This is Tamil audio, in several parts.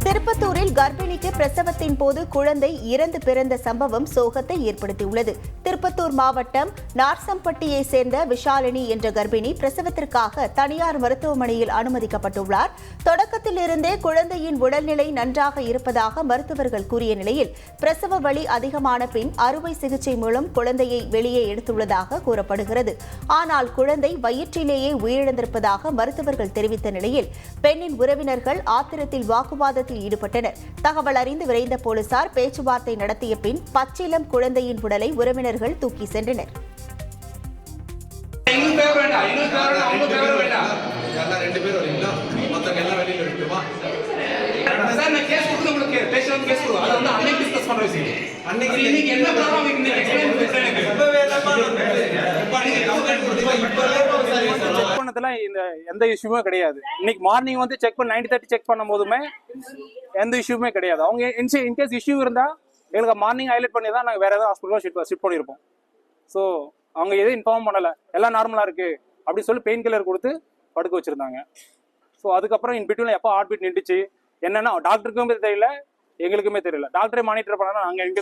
திருப்பத்தூரில் கர்ப்பிணிக்கு பிரசவத்தின் போது குழந்தை இறந்து பிறந்த சம்பவம் சோகத்தை ஏற்படுத்தியுள்ளது. திருப்பத்தூர் மாவட்டம் நார்சம்பட்டியை சேர்ந்த விஷாலினி என்ற கர்ப்பிணி பிரசவத்திற்காக தனியார் மருத்துவமனையில் அனுமதிக்கப்பட்டுள்ளார். தொடக்கத்தில் இருந்தே குழந்தையின் உடல்நிலை நன்றாக இருப்பதாக மருத்துவர்கள் கூறிய நிலையில் பிரசவ வலி அதிகமான பின் அறுவை சிகிச்சை மூலம் குழந்தையை வெளியே எடுத்துள்ளதாக கூறப்படுகிறது. ஆனால் குழந்தை வயிற்றிலேயே உயிரிழந்திருப்பதாக மருத்துவர்கள் தெரிவித்த நிலையில் பெண்ணின் உறவினர்கள் ஆத்திரத்தில் வாக்குவாதத்தில் ஈடுபட்டனர். தகவல் அறிந்து விரைந்த போலீசார் பேச்சுவார்த்தை நடத்திய பின் பச்சிளம் குழந்தையின் உடலை உறவினர்கள் தூக்கி சென்றனர். எந்த இஷ்யூமே கிடையாது. இன்னைக்கு மார்னிங் வந்து செக் பண்ண 9:30 செக் பண்ணும் போதுமே எந்த இஷ்யூமே கிடையாது. அவங்க இன்கேஸ் இஷ்யூ இருந்தா எங்களுக்கு மார்னிங் ஹைலைட் பண்ணி தான் நாங்கள் வேற ஏதாவது ஹாஸ்பிட்டல் ஷிஃப்ட் பண்ணியிருப்போம். ஸோ அவங்க எதுவும் இன்ஃபார்ம் பண்ணல, எல்லாம் நார்மலா இருக்கு அப்படின்னு சொல்லி பெயின் கில்லர் கொடுத்து படுக்க வச்சிருந்தாங்க. ஸோ அதுக்கப்புறம் இன் பிட்வீன்ல எப்போ ஹார்ட் பீட் நின்றுச்சு என்னன்னா டாக்டருக்குமே தெரியல, எங்களுக்குமே தெரியல. டாக்டரே மானிட்டர் பண்ணா நாங்க எங்க.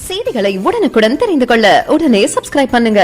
செய்திகளை உடனுக்குடன் தெரிந்து கொள்ள உடனே சப்ஸ்கிரைப் பண்ணுங்க.